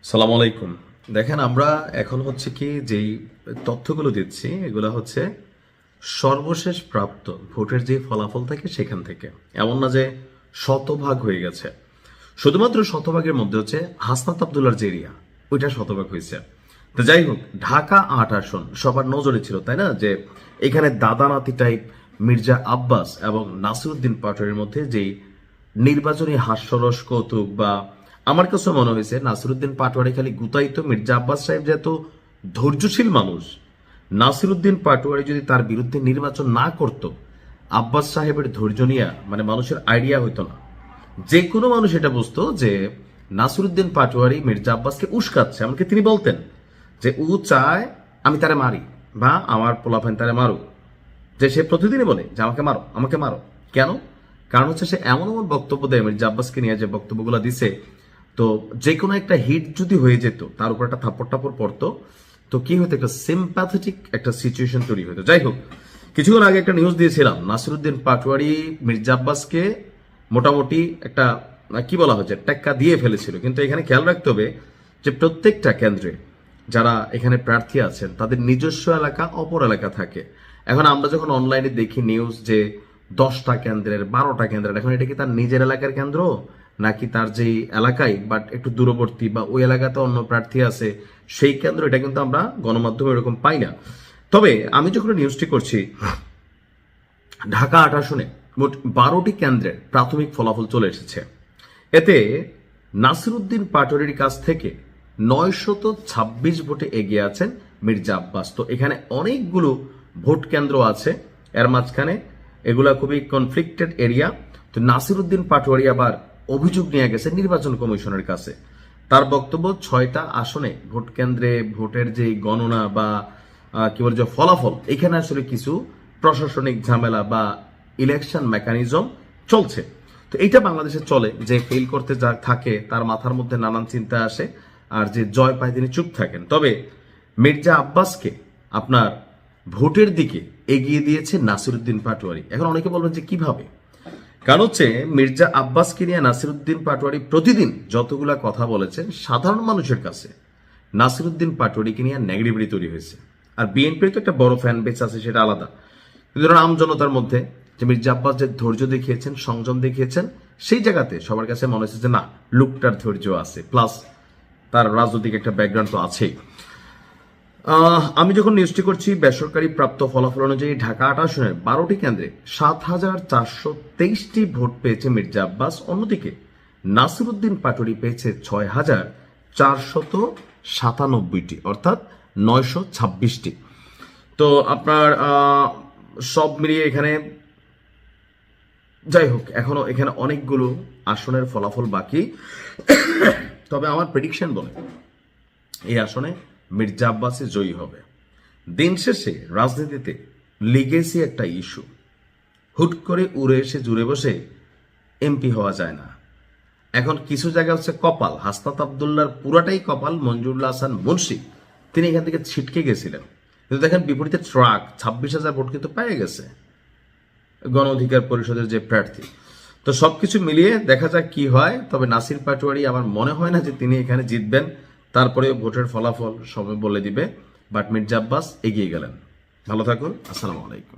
সালাম আলাইকুম। দেখেন, আমরা এখন হচ্ছে কি যেই তথ্যগুলো দিচ্ছি এগুলো হচ্ছে সর্বশেষ প্রাপ্ত ভোটের যে ফলাফল থাকে সেখান থেকে। এমন না যে শতভাগ হয়ে গেছে। শুধুমাত্র শতভাগের মধ্যে হচ্ছে হাসনাত আবদুল্লার যে এরিয়া ওইটা শতভাগ হয়েছে। তো যাই হোক, ঢাকা ৮ আসন সবার নজরে ছিল, তাই না? যে এখানে দাদা নাতি টাইপ মির্জা আব্বাস এবং নাসিরউদ্দিন পাটোয়ারির মধ্যে যেই নির্বাচনী হাস্যরস কৌতুক বা আমার কাছে মনে হয়েছে নাসিরউদ্দিন পাটোয়ারি খালি গুতাইত। মির্জা আব্বাস সাহেব যেহেতু ধৈর্যশীল মানুষ, নাসিরউদ্দিন পাটোয়ারি যদি তার বিরুদ্ধে নির্বাচন না করত, আব্বাস সাহেবের ধৈর্য নিয়ে মানে মানুষের আইডিয়া হইতো না। যে কোনো মানুষ এটা বুঝতো যে নাসিরউদ্দিন পাটোয়ারি মির্জা আব্বাসকে উস্কাচ্ছে। এমনকি তিনি বলতেন যে ও চায় আমি তারে মারি বা আমার পোলাফাইন তারে মারুক। যে সে প্রতিদিনই বলে যে আমাকে মারো, আমাকে মারো। কেন? কারণ হচ্ছে সে এমন এমন বক্তব্য দেয়, মির্জা আব্বাসকে নিয়ে যে বক্তব্যগুলো দিছে, তো যে কোনো একটা হিট যদি হয়ে যেত, তার উপর একটা থাপ্পড় টাপড় পড়তো, তো কি হতো, একটা সিম্প্যাথেটিক একটা সিচুয়েশন তৈরি হতো। যাই হোক, কিছুক্ষণ আগে একটা নিউজ দিয়েছিলাম, নাসিরউদ্দিন পাটোয়ারি মির্জা আব্বাসকে মোটামুটি একটা কি বলা হচ্ছে টেক্কা দিয়ে ফেলেছিল। কিন্তু এখানে খেয়াল রাখতে হবে যে প্রত্যেকটা কেন্দ্রে যারা এখানে প্রার্থী আছেন তাদের নিজস্ব এলাকা, অপর এলাকা থাকে। এখন আমরা যখন অনলাইনে দেখি নিউজ যে 10টা কেন্দ্রের 12টা কেন্দ্রের, এখন এটা কি তার নিজের এলাকার কেন্দ্র নাকি তার যেই এলাকায় বাট একটু দূরবর্তী বা ওই এলাকাতে অন্য প্রার্থী আছে সেই কেন্দ্র, এটা কিন্তু আমরা গণমাধ্যমে এরকম পাই না। তবে আমি যখন নিউজটি করছি, ঢাকা ৮ আসনে মোট 12টি কেন্দ্রের প্রাথমিক ফলাফল চলে এসেছে। এতে নাসিরউদ্দিন পাটোয়ারির কাছ থেকে 926 ভোটে এগিয়ে আছেন মির্জা আব্বাস। তো এখানে অনেকগুলো ভোট কেন্দ্র আছে, এর মাঝখানে এগুলা খুবই কনফ্লিক্টেড এরিয়া। তো নাসিরউদ্দিন পাটোয়ারি আবার অভিযোগ নিয়ে গেছে নির্বাচন কমিশনের কাছে। তার বক্তব্য, 6টা আসনে ভোট কেন্দ্রে ভোটের যে গণনা বা কি বলে যে ফলাফল, এখানে আসলে কিছু প্রশাসনিক ঝামেলা বা ইলেকশন মেকানিজম চলছে। তো এইটা বাংলাদেশে চলে যে ফেল করতে যা থাকে তার মাথার মধ্যে নানান চিন্তা আসে, আর যে জয় পায় তিনি চুপ থাকেন। তবে মির্জা আব্বাসকে আপনার ভোটের দিকে এগিয়ে দিয়েছে নাসিরউদ্দিন পাটোয়ারি। এখন অনেকে বলবেন যে কিভাবে? কারণ হচ্ছে মির্জা আব্বাসকে নিয়ে নাসিরউদ্দিন পাটোয়ারি প্রতিদিন যতগুলা কথা বলেছেন, সাধারণ মানুষের কাছে নাসিরউদ্দিন পাটোয়ারিকে নিয়ে নেগেটিভিটি তৈরি হয়েছে। আর বিএনপির তো একটা বড় ফ্যান বেস আছে, সেটা আলাদা। কিন্তু আম জনতার মধ্যে যে মির্জা আব্বাস যে ধৈর্য দেখিয়েছেন, সংযম দেখিয়েছেন, সেই জায়গাতে সবার কাছে মনে হচ্ছে যে না, লোকটার ধৈর্য আছে, প্লাস তার রাজনৈতিক একটা ব্যাকগ্রাউন্ড তো আছেই। আমি যখন নিউজটি করছি, বেসরকারি প্রাপ্ত ফলাফল অনুযায়ী ঢাকা ৮ আসনের 12টি কেন্দ্রে 7,423টি ভোট পেয়েছে মির্জা আব্বাস। অন্যদিকে নাসিরউদ্দিন পাটোয়ারি পেয়েছে 6,497টি, অর্থাৎ 926টি। তো আপনার সব মিলিয়ে এখানে, যাই হোক, এখনো এখানে অনেকগুলো আসনের ফলাফল বাকি। তবে আমার প্রেডিকশন বলে এই আসনে মির্জা আব্বাসই জয়ী হবে। দিন শেষে রাজনীতিতে লিগেসি একটা ইস্যু। হুট করে উড়ে এসে জুড়ে বসে এমপি হওয়া যায় না। এখন কিছু জায়গা হচ্ছে কপাল, হাসনাত আবদুল্লার পুরাটাই কপাল। মঞ্জুরুল হাসান মুন্সি তিনি এখান থেকে ছিটকে গেছিলেন, কিন্তু দেখেন বিপরীতে ট্রাক 26,000 ভোট কিন্তু পেয়ে গেছে গণ অধিকার পরিষদের যে প্রার্থী। তো সবকিছু মিলিয়ে দেখা যাক কি হয়। তবে নাসির পাটোয়ারি আমার মনে হয় না যে তিনি এখানে জিতবেন। তারপরেও ভোটের ফলাফল সময় বলে দিবে। বাট মির্জা আব্বাস এগিয়ে গেলেন। ভালো থাকুন। আসসালামু আলাইকুম।